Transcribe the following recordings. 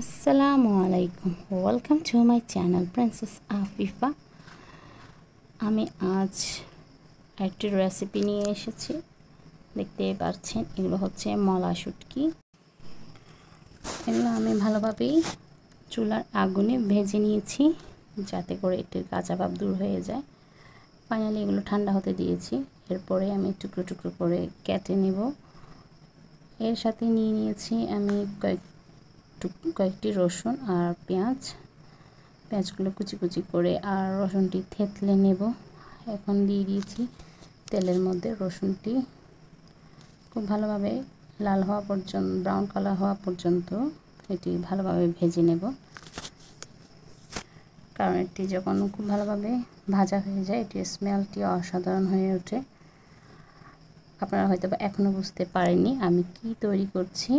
আসসালামু আলাইকুম, welcome to my channel princess Afifa. আমি আজ একটি রেসিপি নিয়ে এসেছি। দেখতেই পাচ্ছেন, এগুলো হচ্ছে মলা শুটকি। এগুলো আমি ভালোভাবেই চুলার আগুনে ভেজে নিয়েছি, যাতে করে এটির কাঁচা ভাব দূর হয়ে যায়। ফাইনালি এগুলো ঠান্ডা হতে দিয়েছি। এরপরে আমি টুকরো টুকরো করে কেটে নেব। এর সাথে নিয়ে নিয়েছি আমি কয়েকটি রসুন আর পেঁয়াজগুলো কুচি কুচি করে, আর রসুনটি থেতলে নেব। এখন দিয়ে দিয়েছি তেলের মধ্যে রসুনটি খুব ভালোভাবে লাল হওয়া পর্যন্ত, ব্রাউন কালার হওয়া পর্যন্ত এটি ভালোভাবে ভেজে নেব। কারণ এটি যখন খুব ভালোভাবে ভাজা হয়ে যায়, এটির স্মেলটি অসাধারণ হয়ে ওঠে। আপনারা হয়তো বা এখনও বুঝতে পারেননি আমি কি তৈরি করছি।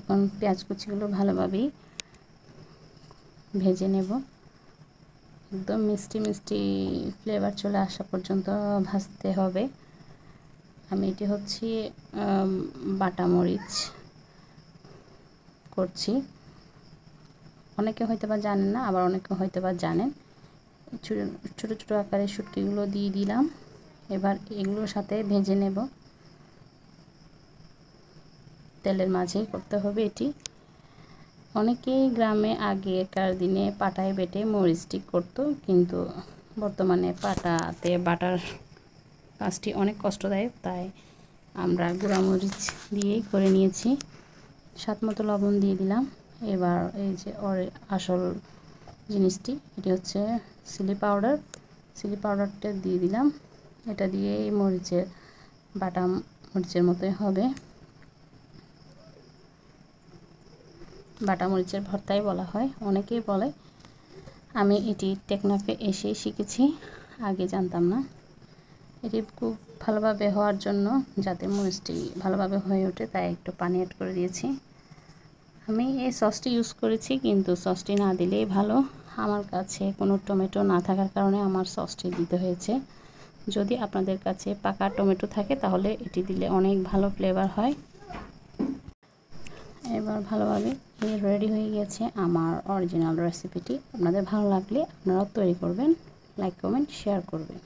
এখন পেঁয়াজ কুচিগুলো ভালোভাবেই ভেজে নেব, একদম মিষ্টি মিষ্টি ফ্লেভার চলে আসা পর্যন্ত ভাজতে হবে। আমি এটি হচ্ছে বাটা মরিচ করছি। অনেকে হয়তো বা জানেন না, আবার অনেকে হয়তো বা জানেন। ছোটো ছোটো আকারে শুটকিগুলো দিয়ে দিলাম। এবার এগুলোর সাথে ভেজে নেব। তেলের মাঝেই করতে হবে এটি। অনেকেই গ্রামে আগেকার দিনে পাটায় বেটে মরিচটি করতো, কিন্তু বর্তমানে পাটাতে বাটার কাজটি অনেক কষ্টদায়ক, তাই আমরা গুঁড়া মরিচ দিয়েই করে নিয়েছি। স্বাদ মতো লবণ দিয়ে দিলাম। এবার এই যে আসল জিনিসটি, এটি হচ্ছে চিলি পাউডারটা দিয়ে দিলাম। এটা দিয়ে এই বাটা মরিচের মতোই হবে। বাটা মরিচের ভর্তাই বলা হয়, অনেকেই বলে। আমি এটি টেকনাফে এসেই শিখেছি, আগে জানতাম না। এটি খুব ভালোভাবে হওয়ার জন্য, যাতে মরিচটি ভালোভাবে হয়ে ওঠে, তাই একটু পানি অ্যাড করে দিয়েছি। আমি এই সসটি ইউজ করেছি, কিন্তু সসটি না দিলেই ভালো। আমার কাছে কোনো টমেটো না থাকার কারণে আমার সসটি দিতে হয়েছে। যদি আপনাদের কাছে পাকা টমেটো থাকে তাহলে এটি দিলে অনেক ভালো ফ্লেভার হয়। এবার ভালোভাবে রেডি হয়ে গেছে আমার অরিজিনাল রেসিপিটি। আপনাদের ভালো লাগলে আপনারাও তৈরি করবেন, লাইক কমেন্ট শেয়ার করবেন।